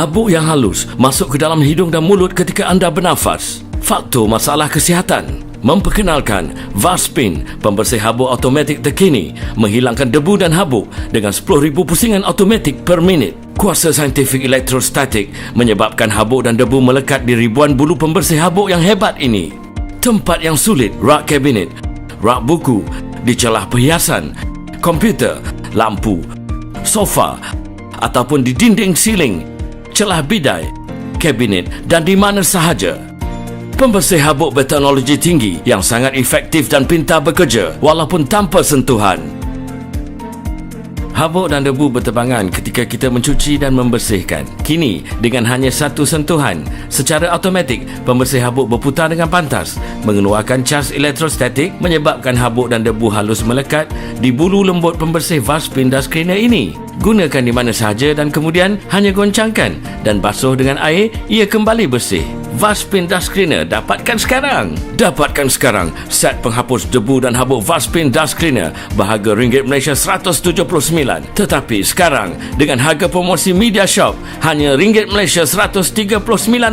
Habuk yang halus masuk ke dalam hidung dan mulut ketika anda bernafas. Faktor masalah kesihatan. Memperkenalkan Vaspin, pembersih habuk automatik terkini, menghilangkan debu dan habuk dengan 10,000 pusingan automatik per minit. Kuasa saintifik elektrostatik menyebabkan habuk dan debu melekat di ribuan bulu pembersih habuk yang hebat ini. Tempat yang sulit, rak kabinet, rak buku, di celah perhiasan, komputer, lampu, sofa ataupun di dinding siling, celah bidai, kabinet dan di mana sahaja. Pembersih habuk berteknologi tinggi yang sangat efektif dan pintar bekerja walaupun tanpa sentuhan. Habuk dan debu berterbangan ketika kita mencuci dan membersihkan. Kini, dengan hanya satu sentuhan, secara automatik, pembersih habuk berputar dengan pantas, mengeluarkan caj elektrostatik menyebabkan habuk dan debu halus melekat di bulu lembut pembersih Vaspin Dust Cleaner ini. Gunakan di mana sahaja dan kemudian hanya goncangkan dan basuh dengan air, ia kembali bersih. Vaspin Dust Cleaner dapatkan sekarang. Dapatkan sekarang set penghapus debu dan habuk Vaspin Dust Cleaner berharga RM Malaysia 179. Tetapi sekarang dengan harga promosi Media Shop hanya RM Malaysia 139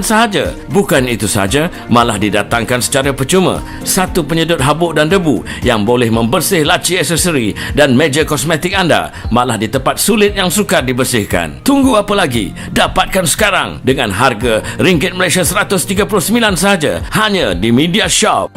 sahaja. Bukan itu sahaja, malah didatangkan secara percuma satu penyedut habuk dan debu yang boleh membersih laci aksesori dan meja kosmetik anda, malah di tempat sulit yang sukar dibersihkan. Tunggu apa lagi? Dapatkan sekarang dengan harga RM Malaysia 139 sahaja hanya di Media Shop.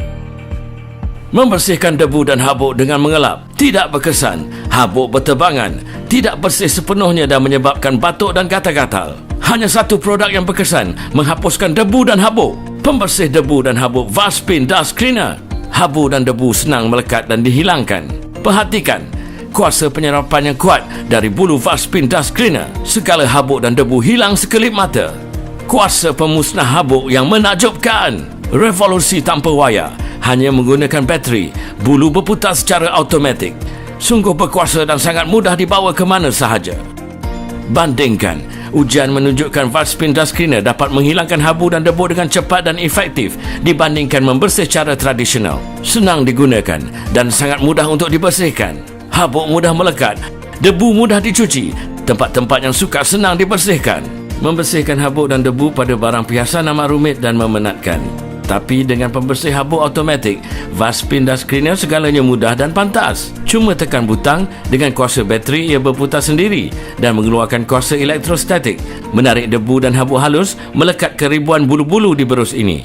Membersihkan debu dan habuk dengan mengelap, tidak berkesan, habuk berterbangan, tidak bersih sepenuhnya dan menyebabkan batuk dan gatal-gatal. Hanya satu produk yang berkesan menghapuskan debu dan habuk. Pembersih debu dan habuk Vaspin Dust Cleaner. Habuk dan debu senang melekat dan dihilangkan. Perhatikan kuasa penyerapan yang kuat dari bulu Vaspin Dust Cleaner. Segala habuk dan debu hilang sekelip mata. Kuasa pemusnah habuk yang menakjubkan. Revolusi tanpa wayar, hanya menggunakan bateri. Bulu berputar secara automatik. Sungguh berkuasa dan sangat mudah dibawa ke mana sahaja. Bandingkan, ujian menunjukkan Vaspin Dust Cleaner dapat menghilangkan habuk dan debu dengan cepat dan efektif dibandingkan membersih secara tradisional. Senang digunakan dan sangat mudah untuk dibersihkan. Habuk mudah melekat, debu mudah dicuci, tempat-tempat yang sukar senang dibersihkan. Membersihkan habuk dan debu pada barang perhiasan amat rumit dan memenatkan. Tapi dengan pembersih habuk automatik, Vaspin Dust Cleaner segalanya mudah dan pantas. Cuma tekan butang, dengan kuasa bateri ia berputar sendiri dan mengeluarkan kuasa elektrostatik, menarik debu dan habuk halus melekat ke ribuan bulu-bulu di berus ini.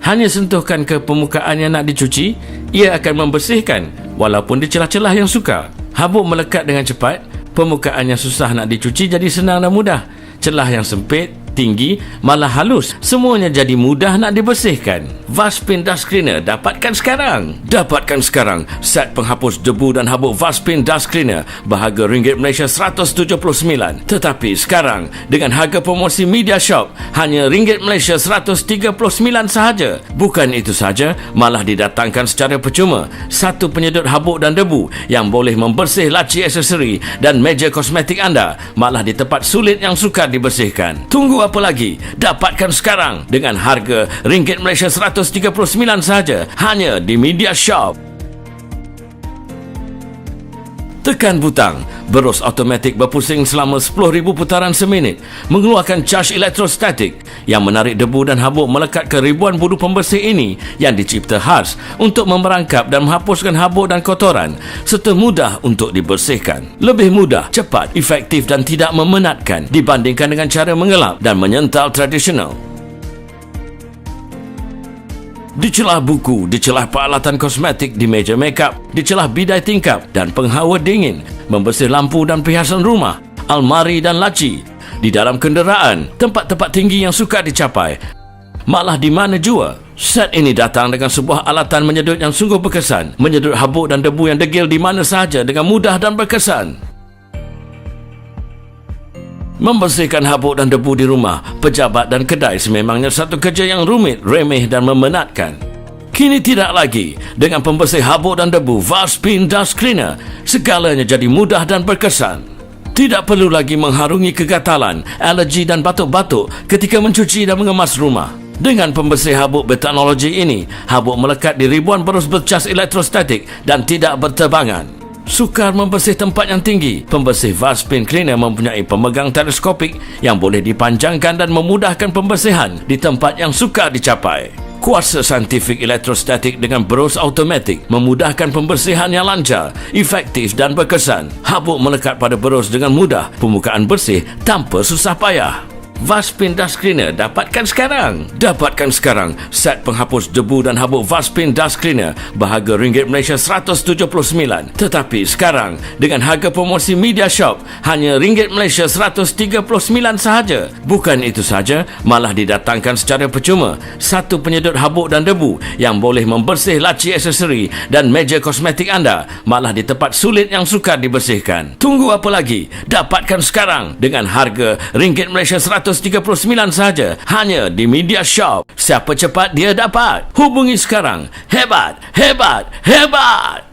Hanya sentuhkan ke permukaan yang nak dicuci, ia akan membersihkan walaupun di celah-celah yang sukar. Habuk melekat dengan cepat, permukaan yang susah nak dicuci jadi senang dan mudah. Celah yang sempit, tinggi, malah halus, semuanya jadi mudah nak dibersihkan. Vaspin Dust Cleaner dapatkan sekarang. Dapatkan sekarang set penghapus debu dan habuk Vaspin Dust Cleaner berharga RM Malaysia 179. Tetapi sekarang dengan harga promosi Media Shop hanya RM Malaysia 139 sahaja. Bukan itu sahaja, malah didatangkan secara percuma satu penyedut habuk dan debu yang boleh membersih laci aksesori dan meja kosmetik anda, malah di tempat sulit yang sukar dibersihkan. Tunggu apa lagi? Dapatkan sekarang dengan harga RM Malaysia 139 sahaja hanya di Media Shop. Tekan butang, berus automatik berpusing selama 10,000 putaran seminit, mengeluarkan caj elektrostatik yang menarik debu dan habuk melekat ke ribuan bulu pembersih ini yang dicipta khas untuk memerangkap dan menghapuskan habuk dan kotoran serta mudah untuk dibersihkan. Lebih mudah, cepat, efektif dan tidak memenatkan dibandingkan dengan cara mengelap dan menyental tradisional. Di celah buku, di celah peralatan kosmetik, di meja makeup, di celah bidai tingkap dan penghawa dingin, membersih lampu dan perhiasan rumah, almari dan laci, di dalam kenderaan, tempat-tempat tinggi yang sukar dicapai, malah di mana jua. Set ini datang dengan sebuah alatan menyedut yang sungguh berkesan, menyedut habuk dan debu yang degil di mana sahaja dengan mudah dan berkesan. Membersihkan habuk dan debu di rumah, pejabat dan kedai sememangnya satu kerja yang rumit, remeh dan memenatkan. Kini tidak lagi. Dengan pembersih habuk dan debu Vaspin Dust Cleaner, segalanya jadi mudah dan berkesan. Tidak perlu lagi mengharungi kegatalan, alergi dan batuk-batuk ketika mencuci dan mengemas rumah. Dengan pembersih habuk berteknologi ini, habuk melekat di ribuan berus bercas elektrostatik dan tidak berterbangan. Sukar membersih tempat yang tinggi. Pembersih Vaspin Cleaner mempunyai pemegang teleskopik yang boleh dipanjangkan dan memudahkan pembersihan di tempat yang sukar dicapai. Kuasa saintifik elektrostatik dengan bros automatik memudahkan pembersihan yang lancar, efektif dan berkesan. Habuk melekat pada bros dengan mudah, permukaan bersih tanpa susah payah. Vaspin Dust Cleaner dapatkan sekarang. Dapatkan sekarang set penghapus debu dan habuk Vaspin Dust Cleaner berharga RM Malaysia 179. Tetapi sekarang dengan harga promosi Media Shop hanya RM Malaysia 139 sahaja. Bukan itu sahaja, malah didatangkan secara percuma satu penyedut habuk dan debu yang boleh membersih laci aksesori dan meja kosmetik anda, malah di tempat sulit yang sukar dibersihkan. Tunggu apa lagi? Dapatkan sekarang dengan harga RM Malaysia 139 sahaja hanya di Media Shop. Siapa cepat dia dapat. Hubungi sekarang. Hebat, hebat, hebat.